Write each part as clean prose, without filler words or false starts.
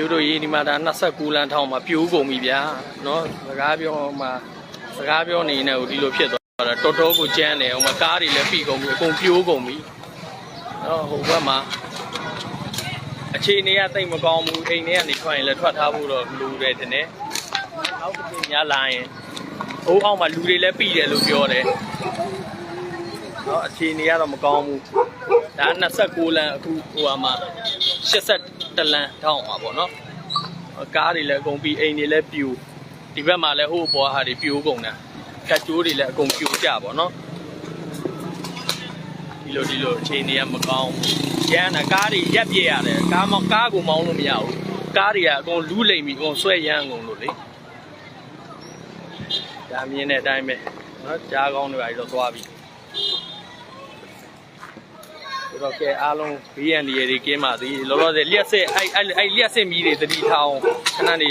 မျိုးတို့ရေးဒီမှာဒါ29လမ်းထောင်မှာပြိုးကုန်ပြီဗျာနော်စကားပြောနေနေကိုဒီလိုဖြစ်သွားတာတော်တော်ကိုကြမ်းတယ်ဟိုမှာကားတွေလည်းပြီးကုန်ပြီအကုန်ပြိုးကုန်ပြီနော်ဟိုဘက်မှာအခြေအနေကတိတ်မကောင်းဘူးအိမ်ထဲကနေထွက်ရင်လည်းထွက်ထားဖို့တော့လူတယ်တင်တယ်အောက်ကနေညလာရင်ဟိုအောက်မှာလူတွေလည်းပြီးတယ်လို့ပြောတယ်နော်အခြေအနေကတော့မကောင်းဘူးဒါ29လမ်းအခုဟိုမှာ81လမ်းထောင်ပါပေါ့နော်ကားတွေလည်းအကုန်ပြီးအိမ်တွေလည်းပြိုဒီဘက်မှာလည်းဟိုဘောဟာတွေပြိုကုန်တာခက်ကျိုးတွေလည်းအကုန်ပြိုကြပေါ့နော်ဒီလိုအခြေအနေကမကောင်းရမ်းတာကားတွေရက်ပြည့်ရတယ်ကားကိုမောင်းလို့မရဘူးကားတွေကအကုန်လူးလိမ့်ပြီးအကုန်ဆွဲရမ်းကုန်လို့လေဒါမြင်တဲ့အတိုင်းပဲနော်ကြားကောင်းတွေပါတော့သွားပြီတော့ကဲအားလုံး BND တွေကင်းပါသည်လောလောဆယ်လျှက်စစ်အဲ့လျှက်စစ်မီးတွေတတိထောင်ခဏနေ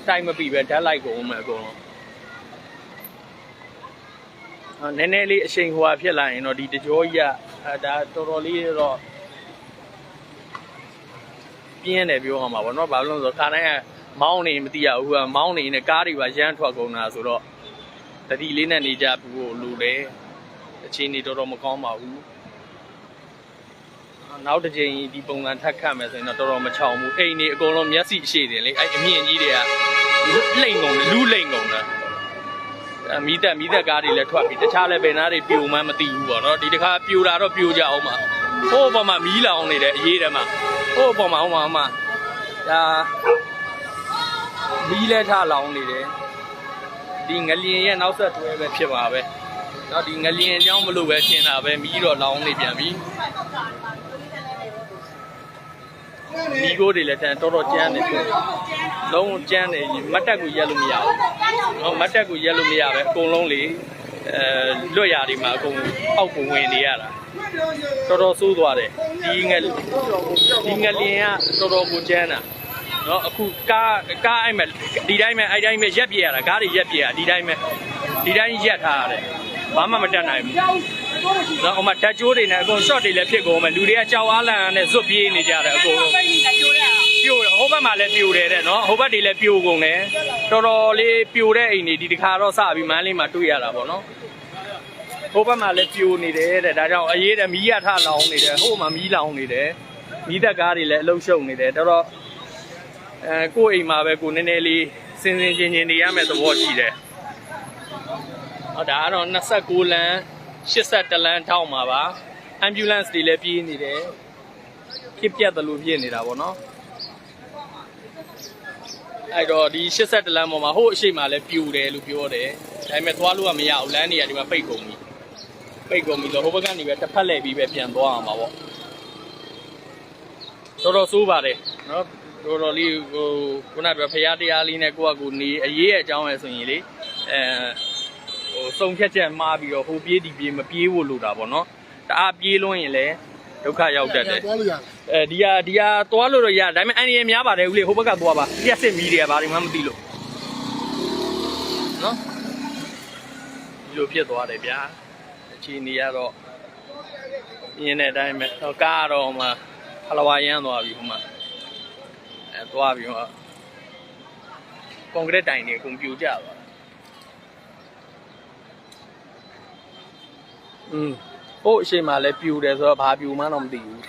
တိုင်းမပြီးပဲဓာတ်လိုက်ကုန်မယ်အကုန်လုံးနည်းနည်းလေးအချိန်ဟိုဟာဖြစ်လာရင်တော့ဒီတကြောကြီးကဒါတော်တော်လေးတော့ပြင်းတယ်ပြောရမှာပေါ့နော်ဘာလို့လဲဆိုတော့ခါတိုင်းကမောင်းနေမသိရဘူးကမောင်းနေနဲ့ကားတွေပါရမ်းထွက်ကုန်တာဆိုတော့တတိလေးနဲ့နေကြဘူးလို့တယ်အချိန်နေတော်မကောင်းပါဘူးနောက်တစ်ချိန်ဒီပုံစံထပ်ခတ်မယ်ဆိုရင်တော့တော်တော်မချောင်ဘူးအိမ်နေအကုန်လုံးမျက်စိရှိတယ်လေအဲ့အမြင့်ကြီးတွေကလိမ့်ကုန်တယ်လူးလိမ့်ကုန်တာမီးသက်ကားတွေလည်းထွက်ပြီးတခြားလည်းဘယ်နာတွေပြိုမှန်းမသိဘူးပေါ့နော်ဒီတစ်ခါပြိုတာတော့ပြိုကြအောင်ပါဟိုးပေါ်မှာမီးလောင်နေတယ်အရေးတည်းမှာဟိုးပေါ်မှာဒါမီးလည်းထလောင်နေတယ်ဒီငလျင်ရဲ့နောက်ဆက်တွဲပဲဖြစ်ပါပဲနော်ဒီငလျင်အကြောင်းမလို့ပဲထင်တာပဲမီးတော့လောင်နေပြန်ပြီမီးကိုတွေလည်းတော်တော်ကျန်းနေပြီလုံးကျန်းနေမတ်တက်ကိုရက်လို့မရဘူးနော်မတ်တက်ကိုရက်လို့မရပဲအကုန်လုံးလေလွတ်ရာတွေမှာအကုန်အောက်ကိုဝင်နေရတာတော်တော်ဆိုးသွားတယ်ဒီငလျင်ကတော်တော်ကိုကျန်းတာနော်အခုကားအဲ့မဲ့ဒီတိုင်းပဲရက်ပြရတာကားတွေရက်ပြရဒီတိုင်းရက်ထားရတယ်ဘာမှမတတ်နိုင်ဘူးနော်ဟိုမှာဓာတ်ကြိုးတွေနဲ့အကုန် short တွေလည်းဖြစ်ကုန်မယ်လူတွေကကြောက်အားလန့်နဲ့ဇွတ်ပြေးနေကြတယ်အကုန်လုံးပြိုတယ်ဟိုဘက်မှာလည်းပြိုတယ်တဲ့နော်ဟိုဘက်တွေလည်းပြိုကုန်တယ်တော်တော်လေးပြိုတဲ့အိမ်တွေဒီတစ်ခါတော့စပြီးမန်းလေးမှာတွေ့ရတာပေါ့နော်ဟိုဘက်မှာလည်းပြိုနေတယ်တဲ့ဒါကြောင့်အရေးတဲ့မီးရထလောင်နေတယ်ဟိုမှာမီးလောင်နေတယ်မီးသက်ကားတွေလည်းအလုံးရှုံနေတယ်တော်တော်ကိုယ့်အိမ်မှာပဲကိုနည်းနည်းလေးစင်ချင်းနေရမယ်သဘောရှိတယ်ဒါကတော့29လမ်း81လမ်းထောက်မှာပါ ambulance တွေလည်းပြေးနေတယ်ဖြစ်ပြတ်တယ်လို့ဖြစ်နေတာပေါ့နော်အဲ့တော့ဒီ81လမ်းပေါ်မှာဟိုအရှိမလည်းပြူတယ်လို့ပြောတယ်ဒါပေမဲ့သွားလို့ကမရဘူးလမ်းတွေကဒီမှာပိတ်ကုန်ပြီတော့ဟိုဘက်ကနေပဲတစ်ဖက်လှည့်ပြီးပဲပြန်သွားအောင်ပါပေါ့တော်တော်ဆိုးပါတယ်နော်တော်တော်လေးဟိုခုနကဖရားတရားလေးနဲ့ကိုနေအရေးရဲ့အကြောင်းပဲဆိုရင်လေဟိုစုံဖြတ်ချက်မှားပြီးတော့ဟိုပြေးဒီပြေးမပြေးဖို့လိုတာပေါ့နော်တအားပြေးလွန်းရင်လည်းဒုက္ခရောက်တတ်တယ်ဒီဟာသွားလို့တော့ရဒါပေမဲ့အန်ရီများပါတယ်ဦးလေးဟိုဘက်ကသွားပါပြက်စစ်မီးတွေကဘာတွေမှမသိလို့နော်ဒီလိုဖြစ်သွားတယ်ဗျာအခြေအနေကတော့ရင်းတဲ့အတိုင်းပဲကားတော့မှဖလဝါရမ်းသွားပြီဟိုမှာသွားပြီးတော့ကွန်ကရစ်တိုင်တွေအကုန်ပြိုကျသွားဟိုအရှိမလည်းပြူတယ်ဆိုတော့ဘာပြူမှတော့မသိဘူး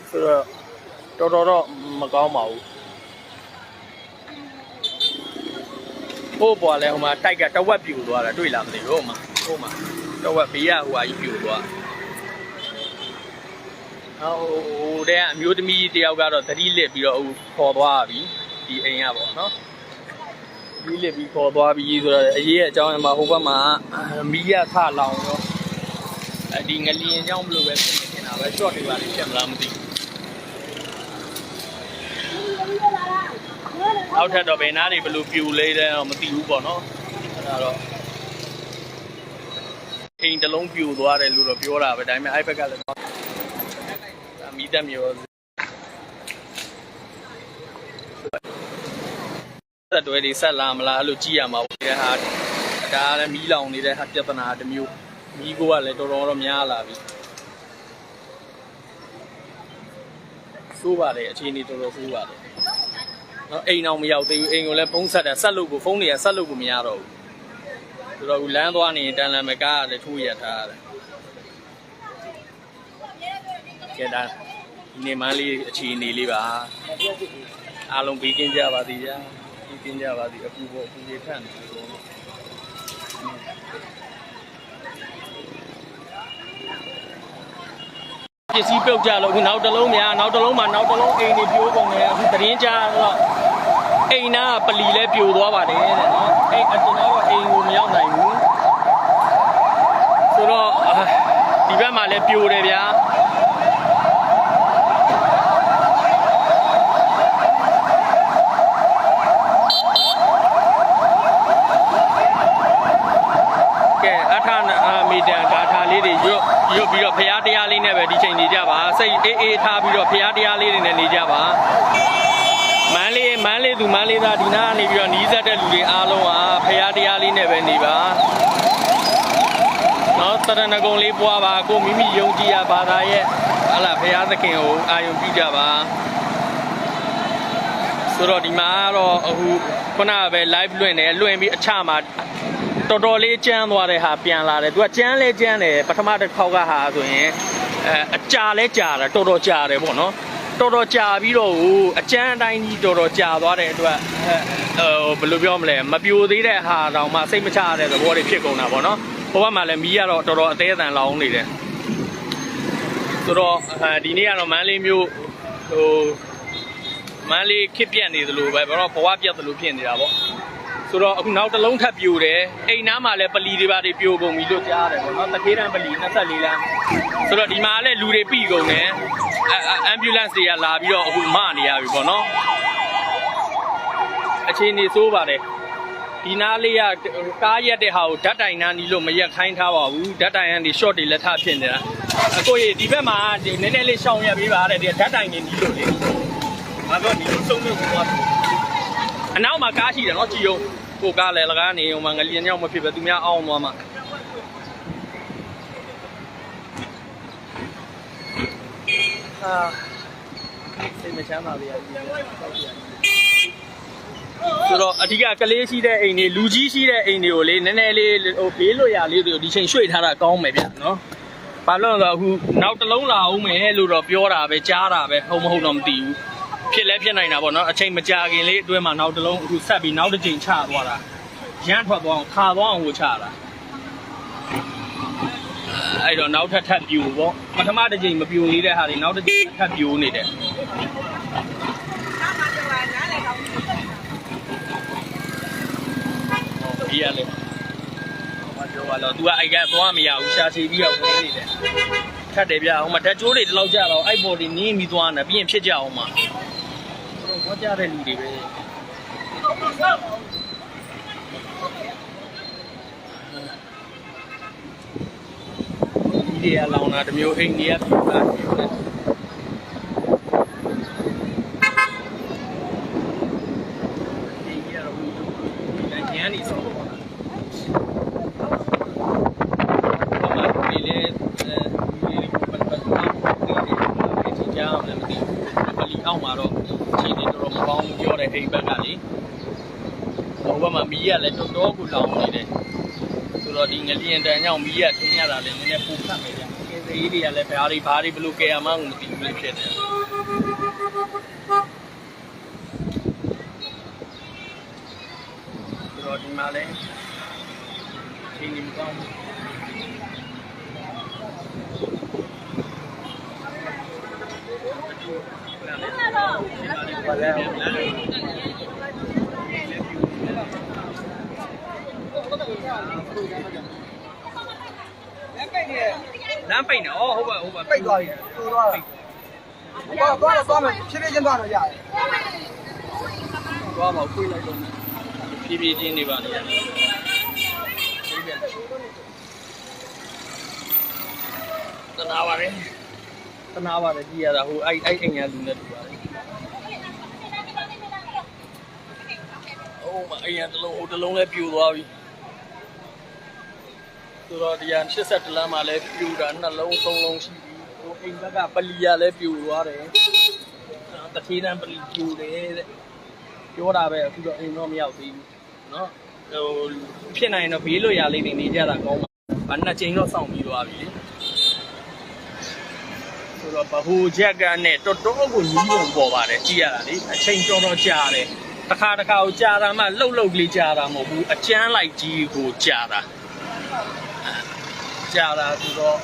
ဆိုတော့တော်တော်မကောင်းပါဘူးဟိုပေါ်လဲဟိုမှာတိုက်ကတဝက်ပြူသွားတာတွေ့လားမသိဘူးဟိုမှာတဝက်ဘေးကဟိုဟာကြီးပြူသွားဟိုတဲ့အမျိုးသမီးတယောက်ကတော့သတိလစ်ပြီးတော့ခေါ်သွားပြီဒီ ဒီအိမ်ရပေါ့နော်ဒီလစ်ပြီးခေါ်သွားပြီးဆိုတော့အရေးအကြောင်းအမှာဟိုဘက်မှာမီးရထလောင်ရောဒီငလျင်ကြောင့်မလို့ပဲဖြစ်နေတာပဲ short တွေပါလိဖြစ်မလားမသိဘူးအောက်ထပ်တော့ဘယ်နားတွေဘယ်လိုပြူလေးလဲတော့မသိဘူးပေါ့နော်အဲ့ဒါတော့အိမ်တစ်လုံးပြူသွားတယ်လို့တော့ပြောတာပဲဒါပေမဲ့အဲ့ဘက်ကလည်းမီးတက်မျိုးဆက်တွဲတွေဆက်လာမလားအဲ့လိုကြည့်ရမှာပေါ့ဒီဟာဒါလည်းမီးလောင်နေတဲ့ဟာပြဿနာတစ်မျိုးမီးကိုကလည်းတော်တော်များလာပြီစိုးပါတယ်အခြေအနေတော်တော်ဆိုးပါတယ်နော်အိမ်အောင်မရောက်သေးဘူးအိမ်ကိုလည်းဖုန်းဆက်တယ်ဆက်လို့ကိုဖုန်းတွေကဆက်လို့ကိုမရတော့ဘူးဆိုတော့လမ်းသွားနေတန်လန်မကားလည်းထိုးရထားတယ်ကဲဒါဒီနေ့မှလေးအခြေအနေလေးပါအားလုံးပြီးကင်းကြပါသည်ဗျာပြီးကင်းကြပါသည်အခုပေါ့အခုရေထန့်နေလို့ပစ္စည်းပြုတ်ကြလို့အခုနောက်တစ်လုံးများနောက်တစ်လုံးမှာနောက်တစ်လုံးအိမ်တွေပြိုးကုန်တယ်အခုသတင်းကြားတော့အိမ်နာပလီလဲပြိုသွားပါတယ်တဲ့နော်အဲ့ကျွန်တော်တော့အိမ်ကိုမရောက်နိုင်ဘူးဆိုတော့ဒီဘက်မှာလဲပြိုတယ်ဗျာကဲအထာမီတန်ဂါထာလေးတွေရွတ်ပြီးတော့ဖရားတရားလေးနဲ့ပဲဒီချိန်နေကြပါစိတ်အေးထားပြီးတော့ဖရားတရားလေးတွေနဲ့နေကြပါမန်းလေးသူမန်းလေးသားဒီနာကနေပြီးတော့နီးစပ်တဲ့လူတွေအားလုံးဟာဖရားတရားလေးနဲ့ပဲနေပါနော်တရဏဂုံလေးပွားပါကိုမိမိယုံကြည်ရဘာသာရဲ့ဟလာဖရားသခင်ကိုအာယုံပြုကြပါဆိုတော့ဒီမှာတော့အခုခုနကပဲ live လွှင့်ပြီးအချမှာတော်တော်လေးကျန်းသွားတဲ့ဟာပြန်လာတယ်သူကကျန်းတယ်ပထမတစ်ခေါက်ကဟာဆိုရင်အကြာလဲကြာတာတော်တော်ကြာတယ်ပေါ့နော်တော်တော်ကြာပြီးတော့အကျန်းအတိုင်းကြီးတော်တော်ကြာသွားတဲ့အတွက်ဘယ်လိုပြောမလဲမပြိုသေးတဲ့ဟာတောင်မှစိတ်မချရတဲ့သဘောတွေဖြစ်ကုန်တာပေါ့နော်ဟိုဘက်မှာလည်းမီးကတော့တော်တော်အသေးအတန်လောင်နေတယ်ဆိုတော့ဒီနေ့ကတော့မန်းလေးမျိုးမန်းလေးခစ်ပြက်နေသလိုပဲဘာလို့ဘဝပြတ်သလိုဖြစ်နေတာပေါ့ဆိုတော့အခုနောက်တစ်လုံးထပ်ပြိုတယ်အိမ်နားမှာလည်းပလီတွေပါတွေပြိုကုန်ပြီလို့ကြားရတယ်ပေါ့နော်တခေးတန်းပလီ24လမ်းဆိုတော့ဒီမှာလည်းလူတွေပြီးကုန်တယ်ambulance တွေကလာပြီးတော့အခုမနေရပြီပေါ့နော်အခြေအနေဆိုးပါတယ်ဒီနားလေးကကားရက်တဲ့ဟာကိုဓာတ်တိုင်နားနီးလို့မရက်ခိုင်းထားပါဘူးဓာတ်တိုင်ကနေ short တွေလက်ထဖြစ်နေတာအကိုကြီးဒီဘက်မှာနည်းနည်းလေးရှောင်ရပေးပါတဲ့ဒီဓာတ်တိုင်နေနီးလို့လေငါတို့ဒီလိုစုံလို့သွားအနောက်မှာကားရှိတယ်နော်ကြည်ုံကိုကားလည်းလကားနေုံမှာငလျင်ရောက်မဖြစ်ပဲသူများအောင်သွားမှာစိတ်မချမ်းသာပါဘူးဆိုတော့အဓိကကလေးရှိတဲ့အိမ်တွေလူကြီးရှိတဲ့အိမ်တွေကိုလေနည်းနည်းလေးဟိုဘေးလွတ်ရာလေးတွေကိုဒီချိန်ရွှေ့ထားတာကောင်းမယ်ဗျနော်ဘာလို့လဲဆိုတော့အခုနောက်တစ်လုံးလာအောင်မယ်လို့တော့ပြောတာပဲကြားတာပဲဟုတ်မဟုတ်တော့မသိဘူးဖြစ်လဲဖြစ်နိုင်တာပေါ့နော်အချိန်မကြာခင်လေးအတွင်းမှာနောက်တစ်လုံးအခုဆက်ပြီးနောက်တစ်ချိန်ချသွားတာရမ်းထွက်သွားအောင်ခါသွားအောင်ကိုချတာအဲ့တော့နောက်ထပ်ပြူပေါ့ပထမတစ်ချိန်မပြူနေတဲ့ဟာတွေနောက်တစ်ချိန်ထပ်ပြူနေတယ်ဒီရလေဘာပြောပါလို့ तू ကအဲ့ကသွားမရဘူးရှာချီပြီးတော့ဝင်နေတယ်ထပ်တယ်ဗျဟိုမှာဓာတ်ကြိုးတွေတလောက်ကြတော့အဲ့ပေါ်တွေနင်းပြီးသွားနေပြီးရင်ဖြစ်ကြအောင်မှာတော့ဘောကြတဲ့လူတွေပဲဒီရလောင်တာတမျိုးအိမ်ကြီးကပြတာဒီရတော့ဒီညံနေစောအောက်မှာတော့ခြေတွေတော်တော်မကောင်းဘူးပြောတယ်အိမ်ဘက်ကလေဟိုဘက်မှာမီးရလည်းတော်တော်ကိုလောင်နေတယ်ဆိုတော့ဒီငလျင်တန်ကြောင့်မီးရထင်းရတာလည်းနည်းနည်းပူခတ်နေကြကဲစရေးတွေကလည်းဘာတွေဘလို့ကဲရမှန်းမသိဘူးလေဖြစ်တယ်ဆိုတော့ဒီမှာလည်းခြေနေမကောင်းဘူးပါလဲ လမ်းပိတ်နေဟုတ်ပါပိတ်သွားပြီတိုးသွားတာသွားမယ်ဖြည်းဖြည်းချင်းသွားတော့ရတယ်သွားပါခွေးလိုက်တော့ဖြည်းဖြည်းချင်းနေပါလေတနာပါတယ်ကြည့်ရတာဟိုအဲ့အိမ်ကလူနဲ့တူပါတယ်မအိမ်ကတလုံးလည်းပြိုသွားပြီဆိုတော့တရား82လမ်းမှာလည်းပြိုတာ2လုံး3လုံးရှိပြီဟိုအိမ်ဘက်ကပလီရလည်းပြိုသွားတယ်တတိတန်းပလီပြိုတယ်တဲ့ပြောတာပဲအခုတော့အိမ်တော့မရောက်သေးဘူးเนาะဟိုဖြစ်နိုင်တော့ဘေးလွတ်ရာလေးနေကြတာကောင်းပါနှစ်ချိန်တော့စောင့်ပြီးသွားပြီလေဆိုတော့ဘဟိုချက်ကနဲ့တော်တော်ကိုညီးပုံပေါ်ပါတယ်ကြည့်ရတာလေအချိန်တော်ကြာတယ်တစ်ခါကိုကြာတာမှလှုပ်ကလေးကြာတာမဟုတ်ဘူးအကျန်းလိုက်ကြီးကိုကြာတာဆိုတော့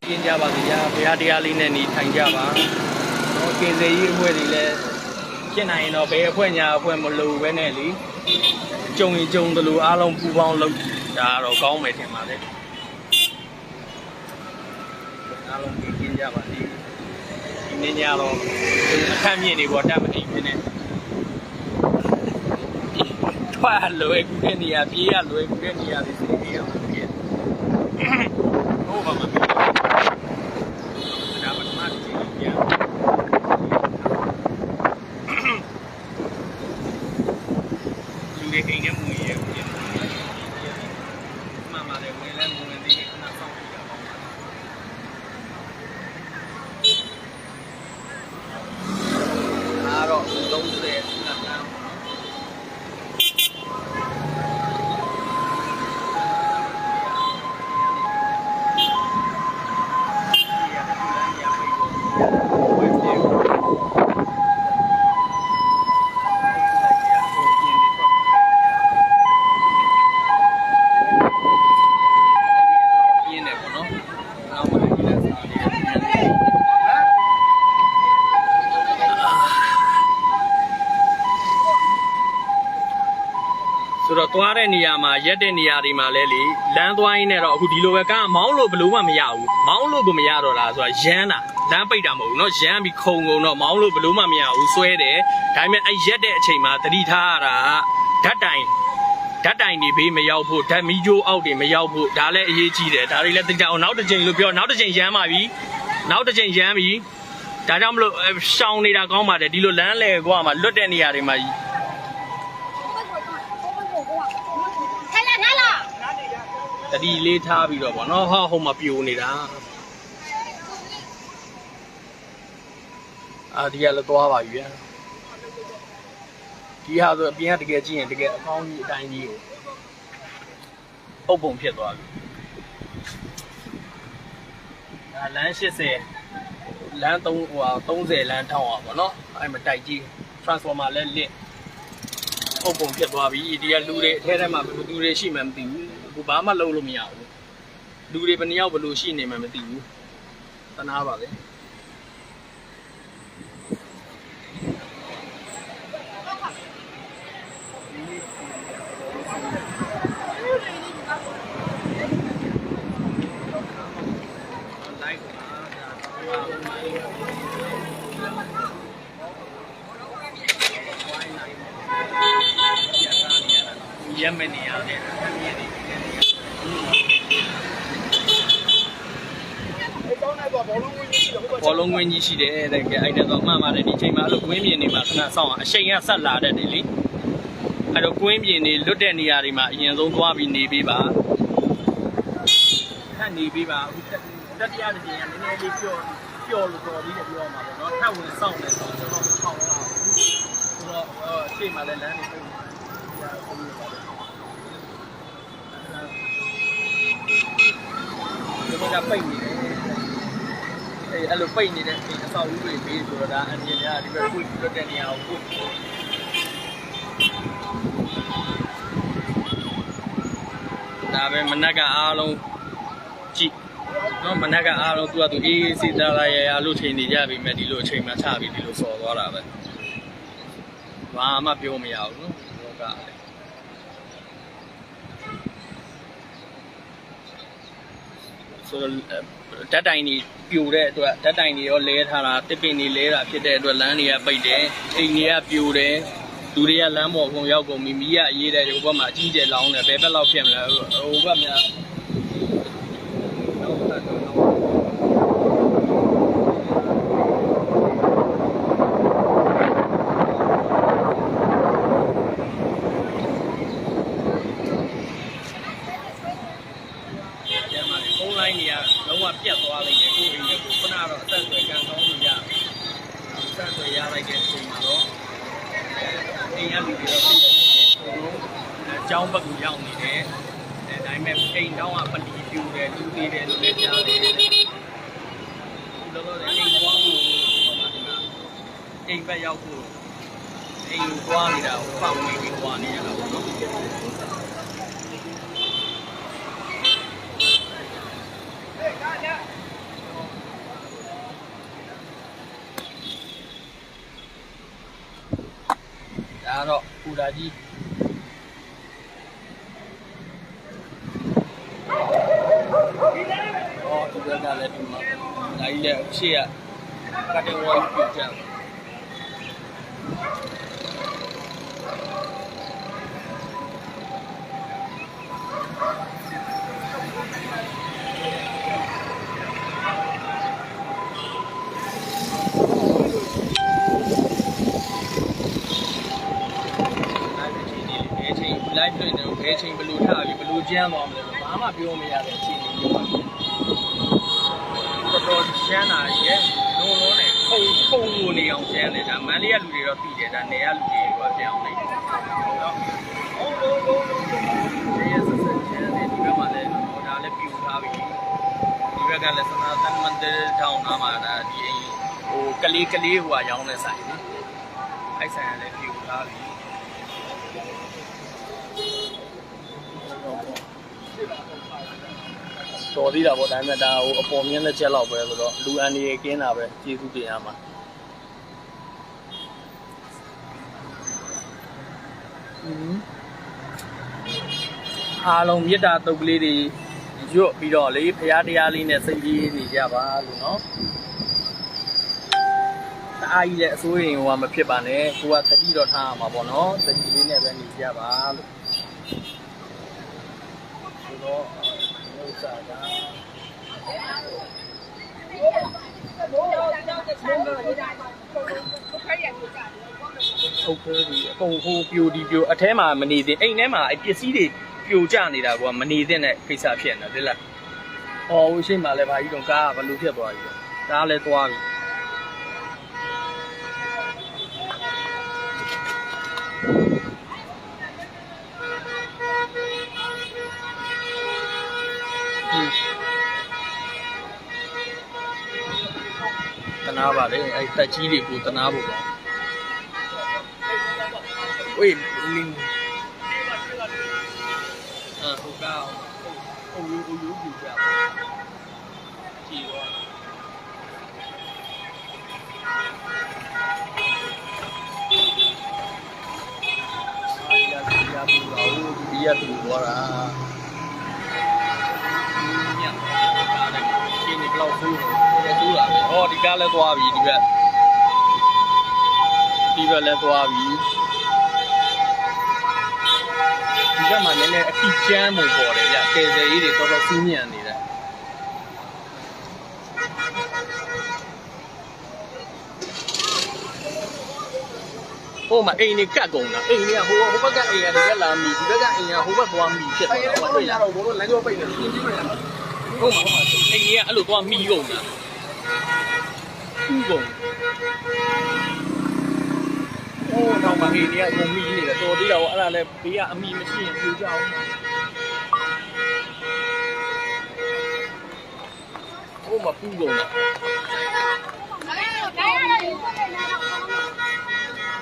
ပြင်းကြပါစေဗျာဘုရားတရားလေးနဲ့နေထိုင်ကြပါတော့ကင်စေကြီးအဖွဲ့တွေလည်းဖြစ်နိုင်ရင်တော့ဘယ်အဖွဲ့ညာအဖွဲ့မလို့ပဲနဲ့လေကြုံရင်ကြုံတယ်လို့အားလုံးပူပေါင်းလုပ်ဒါတော့ကောင်းမယ်ထင်ပါလေအားလုံးပြင်းကြပါစေဒီနေ့ညတော့အခက်မြင့်နေပေါ်တတ်မအိမ်ဖြစ်နေထွက်လွယ်ကူတဲ့နေရာပြေးရလွယ်ကူတဲ့နေရာတွေစီးပြီးအောင်ပြေးဟုတ်ပါမှာဒါမှမဟုတ်ဒီပြန်လူတွေအိမ်နဲ့မူရဲဘူးမှန်ပါတယ်ဝင်လဲဝင်သေးတယ်ခဏစောင့်ကြည့်ရအောင်အားတော့30နှစ်နာဆိုတော့သွားတဲ့နေရာမှာရက်တဲ့နေရာတွေမှာလဲလေလမ်းသွားရင်းနဲ့တော့အခုဒီလိုပဲကားမောင်းလို့ဘလို့မှမရဘူးမောင်းလို့ကိုမရတော့လားဆိုတာရမ်းတာလမ်းပိတ်တာမဟုတ်ဘူးเนาะရမ်းပြီးခုံတော့မောင်းလို့ဘလို့မှမရဘူးဆွဲတယ်ဒါပေမဲ့အဲ့ရက်တဲ့အချိန်မှာသတိထားရတာဓာတ်တိုင်နေဘေးမရောက်ဖို့ဓာတ်မီးကြိုးအောက်တွေမရောက်ဖို့ဒါလည်းအရေးကြီးတယ်ဒါတွေလည်းသိကြအောင်နောက်တစ်ချိန်လို့ပြောနောက်တစ်ချိန်ရမ်းပါပြီနောက်တစ်ချိန်ရမ်းပြီဒါကြောင့်မလို့ရှောင်နေတာကောင်းပါတယ်ဒီလိုလမ်းလေကွာမှာလွတ်တဲ့နေရာတွေမှာတတိလေးထားပြီးတော့ဗောနော်ဟိုမှာပြိုနေတာဒီကလည်းသွားပါပြီဗျာဒီဟာဆိုအပြင်ကတကယ်ကြည့်ရင်တကယ်အကောင်းကြီးအတိုင်းကြီးကိုပုတ်ပုံဖြစ်သွားပြီလမ်း80လမ်း30လမ်းထောင်းအောင်ဗောနော်အဲ့မှာတိုက်ကြီး transformer လဲလစ်ပုတ်ပုံဖြစ်သွားပြီဒီကလူတွေအထဲမှာဘယ်သူတွေရှိမှမသိဘူးအခုဘာမှလုပ်လို့မရဘူးလူတွေဘယ်နှယောက်ဘယ်လိုရှိနေမှမသိဘူးတနာပါပဲရမနေရတယ်ဘောလုံးဝင်းကြီးရှိတယ်တဲ့ကဲအဲ့ဒါတော့မှန်ပါတယ်ဒီချိန်မှာအဲ့လိုကွင်းပြင်နေမှာခဏစောင့်အောင်အချိန်ကဆက်လာတတ်တယ်လေအဲ့တော့ကွင်းပြင်နေလွတ်တဲ့နေရာတွေမှာအရင်ဆုံးသွားပြီးနေပေးပါထပ်နေပေးပါအခုတတိယတစ်ချိန်ကနည်းနည်းလေးပျော်လို့တော်ပြီးပြောမှာပေါ့နော်ထပ်ဝင်စောင့်နေတော့ကျွန်တော်ထောက်လာဆိုတော့အချိန်မှလည်းလမ်းနေပုံဒီကပိတ်နေတယ်အဲ့လိုပိတ်နေတဲ့အချိန်အဆောက်အဦတွေဘေးဆိုတော့ဒါအမြင်များဒီဘက်ကွတ်လွတ်တဲ့နေရာကိုဒါပဲမနက်ကအားလုံးကြည့်နော်မနက်ကအားလုံးသူကသူအေးစီသားလာရလို့ချိန်နေကြပြီမဲ့ဒီလိုအချိန်မှချပြီးဒီလိုစော်သွားတာပဲဘာမှပြောမရဘူးနော်ဘောကလည်း ဆိုတော့ဓာတ်တိုင်ကြီးပြိုတဲ့အတွက်ဓာတ်တိုင်ကြီးရောလဲထားတာတစ်ပင်ကြီးလဲတာဖြစ်တဲ့အတွက်လမ်းတွေကပိတ်တယ်အိမ်တွေကပြိုတယ်လူတွေကလမ်းပေါ်အကုန်ရောက်ကုန်ပြီမီးကအရေးတဲ့ဟိုဘက်မှာအကြီးကျယ်လောင်းတယ်ဘယ်ဘက်လောက်ဖြစ်မလဲဟိုဘက်များလုံးဝပြတ်သွားလိမ့်မယ်ကိုယ်အိမ်ကခုနကတော့အသက်ဆွဲကန်ကောင်းလို့ရအသက်ဆွဲရလိုက်တဲ့အချိန်မှာတော့အိမ်ကလူတွေတော့သိတယ်အကြောင်းဘက်ကိုရောက်နေတယ်ဒါပေမဲ့အိမ်တောင်းကပလီပြူတယ်လူသေးတယ်လို့လည်းကြားတယ်ဒီလိုတော့အိမ်သွားဖို့အိမ်ဘက်ရောက်ဖို့အိမ်ကိုသွားနေတာကိုပေါက်နေပြီးသွားနေရတာပေါ့နော်ဒါတော့ပူတာကြီးဒီဘက်ကလည်းဒီမှာဒါကြီးလည်းအရှိရကတ်ဝိုင်းပြကြတယ်လိုက်တွေ့တယ်ဘယ်ချိန်ဘလူထားပြီဘလူကျန်းသွားမလဲဆိုဘာမှပြောမရတဲ့အခြေအနေမျိုးပါတော်တော်ကျန်းတာရဲ့လုံးလုံးနဲ့ခုံလို့နေအောင်ကျန်းတယ်ဒါမန်လေးကလူတွေတော့ပြီးတယ်ဒါနယ်ကလူတွေကပြောင်းနေတယ်နော်ဒီရဆက်ဆက်ကျန်းတယ်ဒီဘက်မှာလည်းဒါလည်းပြူထားပြီဒီဘက်ကလည်းစနာတန်မန်တဲ့ထောင်းနာမှာဒါဒီအိမ်ဟိုကလေးဟိုကရောင်းနေဆိုင်လေအဲ့ဆိုင်ကလည်းပြူထားပြီတော်သေးတာပေါ့ဒါပေမဲ့ဒါဟိုအပေါ်မြင့်တဲ့ချက်လောက်ပဲဆိုတော့လူအန်ဒီကင်းတာပဲကျေးဇူးတင်ရမှာအားလုံးမြစ်တာတုပ်ကလေးတွေရွတ်ပြီးတော့လေဖရားတရားလေးနဲ့စိတ်ကြီးနေကြပါလို့နော်အားကြီးတဲ့အစိုးရင်ဟိုကမဖြစ်ပါနဲ့ကိုကသတိတော့ထားရမှာပေါ့နော်သတိလေးနဲ့ပဲနေကြပါလို့ဆိုတော့ဥစ္စာကဟုတ်ကဲ့ဒီအကုန်ဟိုပြိုဒီပြိုအထဲမှာမနေသေးအိမ်ထဲမှာအပစ္စည်းတွေပြိုကျနေတာကမနေသင့်တဲ့ကိစ္စဖြစ်နေတာဒီလားဟောဟိုရှိမှလည်းဗာကြီးတော့ကားကဘယ်လိုဖြစ်သွားပြီလဲကားလည်းသွားပြီတနာပါလေအဲ့တက်ကြီးတွေကိုတနာဖို့ပေါ့ဝေးလင်းဟိုကောဟိုယူပြကြကြည့်တော့ဒီရတူသွားတာညကားနဲ့ရှင်းနေဘလောက်ဆိုးတယ်ဆိုးတာပဲဟောဒီကားလည်းသွားပြီဒီဘက်လည်းသွားပြီဒီကမှလည်းအတိကျမ်းမှုပေါ်တယ်ဗျကယ်ဆယ်ရေးတွေတော်တော်စူးညံ့နေတယ်ဟိုမှာအိမ်နေကတ်ကုန်တာအိမ်တွေကဟိုဘက်ကအိမ်ကဒီကလာမီဒီဘက်ကအိမ်ကဟိုဘက်သွားမီဖြစ်သွားတာဟိုရတော့ဘိုးတို့လမ်းကျော်ပိတ်နေတယ်ဟုတ်မှာအိမ်ကြီးကအဲ့လိုသွားမီကုန်တာဥကုန်โอ้တော့မအိမ်ကြီးကကုန်မီနေတယ်တော်သေးတော့အဲ့ဒါလည်းဘေးကအမီမရှိရင်ပြူကြအောင်ဟိုမှာပူကုန်တာ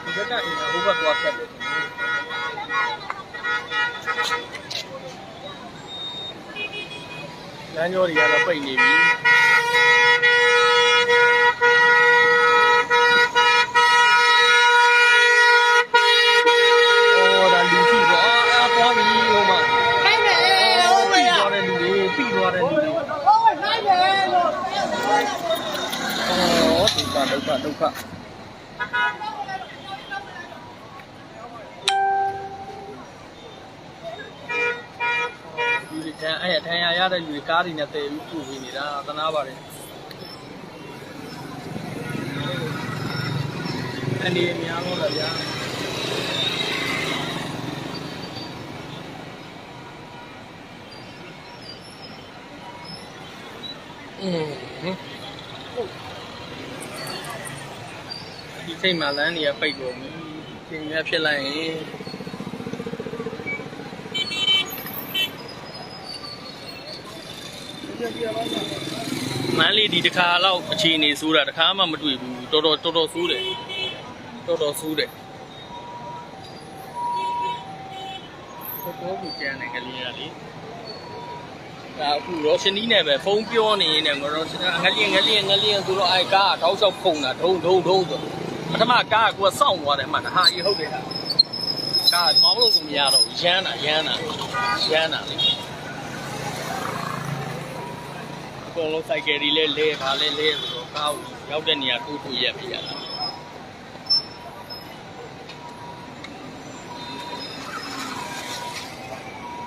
ဒီဘက်ကအိမ်ကဟိုဘက်သွားဆက်တယ်လမ်းကျော်တွေကတော့ပိတ်နေပြီဒါလူကြည့်တော့သွားပြီဟိုမှာခိုင်းတယ်ဟိုမှာပြီးသွားတဲ့လူတွေ ဒုက္ခဒီထန်အဲ့ထန်ရတဲ့လူတွေကားတွေနဲ့တည်ပြီးပြုတ်ပြီးနေတာသနာပါတယ်အနေအများလို့လားဗျာဒီချိန်မှာလမ်းတွေကပိတ်ကုန်ပြီချိန်များဖြစ်လိုက်ရင်မန်းလေးဒီတစ်ခါတော့အခြေအနေဆိုးတာတစ်ခါမှမတွေ့ဘူးတော်တော်ဆိုးတယ်တော်တော်ဆိုးတယ်တော်ဘူးကျန်တယ်ကလေးရလေဒါအခုရောရှင်နီးနဲ့ပဲဖုန်းပြောနေနေငါတို့ငလျင်ဆိုတော့အဲကားတောက်လျှောက်ဖုန်တာဒုံဆိုပထမကားကကိုယ်စောင့်သွားတယ်အမှဟာကြီးဟုတ်တယ်ဟာကားမောင်းလို့ကိုမရတော့ရမ်းတာလေအကုန်လုံးစိုက်ကယ်တွေလဲဗာလဲဆိုတော့ကားကိုရောက်တဲ့နေရာထိုးရက်ပြရတာ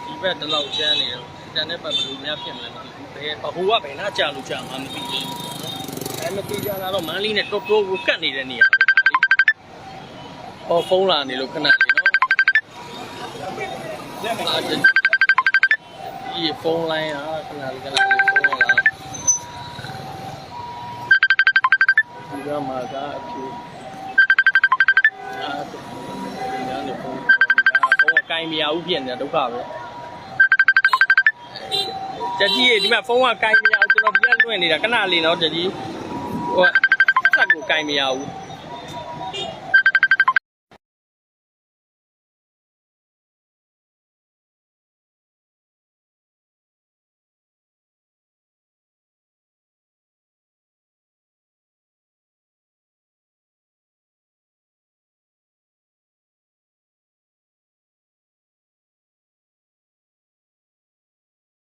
ဒီဘက်တလောက်ကျန်းနေတော့တန်တဲ့ဘက်ဘယ်လိုများဖြစ်မလဲမသိဘူးဘယ်ဟိုကဘယ်နှကြာလို့ကြာမှမသိဘူးအဲမသိကြတာတော့မန်းလေးနဲ့တော်ကိုကတ်နေတဲ့နေရာပဲဒါလေဟောဖုန်းလာနေလို့ခဏလေးနော်ဒီဖုန်းလိုင်းခဏလေးဖုန်းလာဒီကမှာကအဖြစ်ဒီကနေဖုန်းကကိုင်မရဘူးဖြစ်နေတာဒုက္ခပဲတကြီးဒီမှာဖုန်းကကိုင်မရဘူးကျွန်တော်ဒီကလွှင့်နေတာခဏလေးနော်တကြီးဟိုဆက်ကိုကိုင်မရဘူး